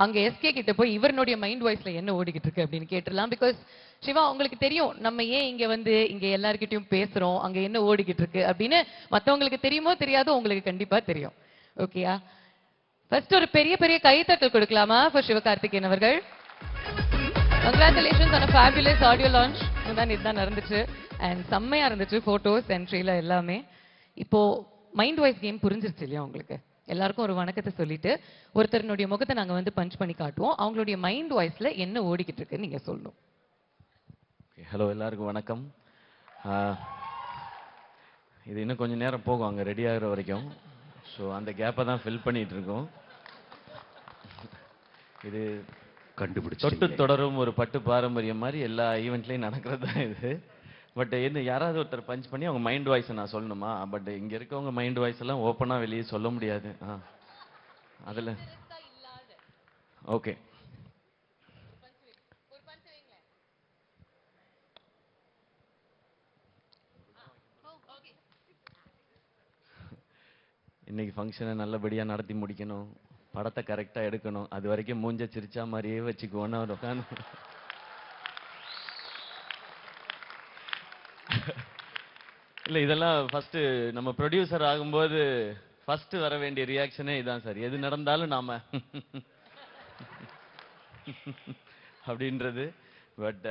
அங்க எஸ்கே கிட்ட போய் இவருடைய மைண்ட் வாய்ஸ்ல என்ன ஓடிக்கிட்டு இருக்கு அப்படின்னு கேட்டுடலாம். பிகாஸ் சிவா உங்களுக்கு தெரியும் நம்ம ஏன் இங்க வந்து இங்க எல்லார்கிட்டயும் பேசுறோம், அங்க என்ன ஓடிக்கிட்டு இருக்கு அப்படின்னு மத்தவங்களுக்கு தெரியுமோ தெரியாதோ உங்களுக்கு கண்டிப்பா தெரியும். ஓகேயா? ஃபர்ஸ்ட் ஒரு பெரிய பெரிய கைத்தட்டல் கொடுக்கலாமா ஃபார் சிவகார்த்திகேயன் அவர்கள். Congratulations on a fabulous audio launch. இதுதான் நடந்துச்சு அண்ட் செம்மையா இருந்துச்சு போட்டோஸ் அண்ட் ட்ரெய்லர் எல்லாமே. இப்போ மைண்ட் வாய்ஸ் கேம் புரிஞ்சிருச்சு இல்லையா உங்களுக்கு? எல்லாருக்கும் ஒரு வணக்கத்தை சொல்லிட்டு ஒருத்தருடைய முகத்தை நாங்க வந்து பஞ்ச் பண்ணி காட்டுவோம். அவங்களுடைய மைண்ட் வாய்ஸ்ல என்ன ஓடிக்கிட்டு இருக்குன்னு நீங்க சொல்லணும். ஹலோ, எல்லாருக்கும் வணக்கம். இது இன்னும் கொஞ்சம் நேரம் போகும் அங்கே ரெடி ஆகிற வரைக்கும். ஸோ அந்த கேப்பை தான் ஃபில் பண்ணிட்டு இருக்கோம். இது கண்டுபிடிச்சு தொட்டு தொடரும் ஒரு பட்டு பாரம்பரியம் மாதிரி எல்லா ஈவெண்ட்லையும் நடக்கிறது தான் இது. பட் என்ன யாராவது ஒருத்தர் பஞ்ச் பண்ணி அவங்க மைண்ட் வாய்ஸை நான் சொல்லணுமா? பட் இங்கே இருக்கவங்க மைண்ட் வாய்ஸ் எல்லாம் ஓப்பனாக வெளியே சொல்ல முடியாது. அதில் ஓகே. இன்னைக்கு ஃபங்க்ஷனை நல்லபடியாக நடத்தி முடிக்கணும், படத்தை கரெக்டாக எடுக்கணும், அது வரைக்கும் மூஞ்ச சிரிச்சா மாதிரியே வச்சுக்குவோன்னு அவர் உட்காந்து. இல்லை, இதெல்லாம் ஃபஸ்ட்டு நம்ம ப்ரொடியூசர் ஆகும்போது ஃபஸ்ட்டு வர வேண்டிய ரியாக்ஷனே இதான் சார். எது நடந்தாலும் நாம அப்படின்றது. பட்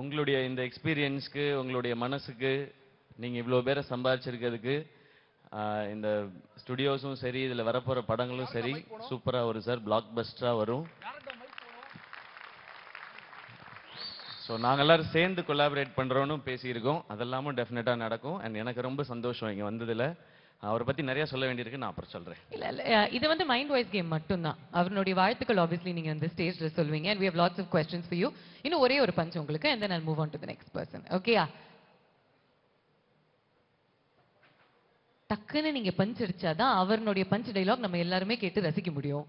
உங்களுடைய இந்த எக்ஸ்பீரியன்ஸ்க்கு, உங்களுடைய மனசுக்கு, நீங்கள் இவ்வளோ பேரை சம்பாதிச்சிருக்கிறதுக்கு இந்த ஸ்டுடியோஸும் சரி, இதில் வரப்போகிற படங்களும் சரி சூப்பராக வரும் சார், பிளாக் பஸ்டராக வரும். ஸோ நாங்கள் எல்லாரும் சேர்ந்து கொலாபரேட் பண்ணுறோன்னு பேசியிருக்கோம். அதெல்லாமும் டெஃபினட்டாக நடக்கும். அண்ட் எனக்கு ரொம்ப சந்தோஷம் இங்கே வந்ததில். அவரை பற்றி நிறைய சொல்ல வேண்டியிருக்கு, நான் அப்புறம் சொல்கிறேன். இல்லை இல்லை, இது வந்து மைண்ட் வாய்ஸ் கேம் மட்டும்தான். அவருடைய வாழ்த்துக்கள் ஆப்வியஸ்லி நீங்கள் வந்து ஸ்டேஜில் சொல்வீங்க. And we have lots of questions for you. இன்னும் ஒரே ஒரு பஞ்ச் உங்களுக்கு, and then I move on to the next person. ஓகேயா? டக்குன்னு நீங்க பஞ்ச் அடிச்சாதான் அவருடைய பஞ்ச் டைலாக் நம்ம எல்லாருமே கேட்டு ரசிக்க முடியும்.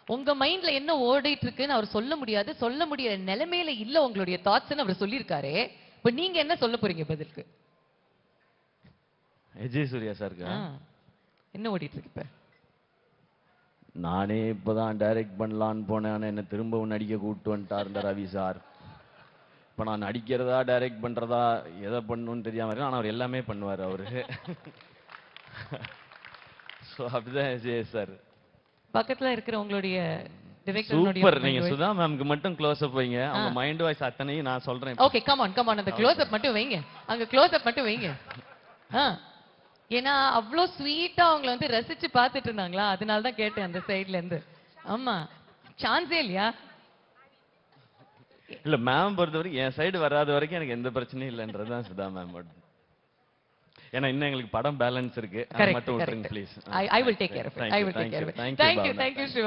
உங்க மைண்ட்ல என்ன ஓடிட்டு இருக்குன்னு அவர் சொல்ல முடியாது, சொல்ல முடியற நிலைமையில இல்ல உங்களுடைய தாட்ஸ்ன்னு அவர் சொல்லியிருக்காரு. இப்ப நீங்க என்ன சொல்ல போறீங்க பதிலுக்கு? விஜய் சூர்யா சாருக்கு என்ன ஓடிட்டு இருக்கு இப்ப? நானே இப்பதான் டைரக்ட் பண்ணலான்னு போனேன், என்ன திரும்பவும் நடிக்க கூப்பிட்டு வந்துட்டார் இந்த ரவி சார். இப்போ நான் நடிக்கிறதா டைரக்ட் பண்ணுறதா எதை பண்ணணும்னு தெரியாமல் இருக்கேன். ஆனால் அவர் எல்லாமே பண்ணுவார் அவரு. ஸோ அப்படிதான் விஜய் சார். பக்கத்தில் இருக்கிற உங்களுடைய சூப்பர். நீங்க சுதா மேம்க்கு மட்டும் க்ளோஸ் அப் வைங்க, அவங்க மைண்ட் வாய்ஸ் அத்தனையும் நான் சொல்றேன். ஓகே, கம் ஆன் அந்த க்ளோஸ் அப் மட்டும் வைங்க, அங்க க்ளோஸ் அப் மட்டும் வைங்க. ஏன்னா அவ்வளோ ஸ்வீட்டா அவங்கள வந்து ரசிச்சு பார்த்துட்டு இருந்தாங்களா, அதனால தான் கேட்டேன் அந்த சைட்ல இருந்து. ஆமா, சான்ஸே இல்லையா? இல்ல மேம் பொறுத்த வரைக்கும் என் சைடு வராத வரைக்கும் எனக்கு எந்த பிரச்சனையும் இல்லைன்றதுதான் சுதா மேம். ஏன்னா இன்னும் எங்களுக்கு படம் பேலன்ஸ் இருக்கு, மட்டும் விட்டுருங்க please. I will take care of it. I will take care of it. Thank you, Shiva.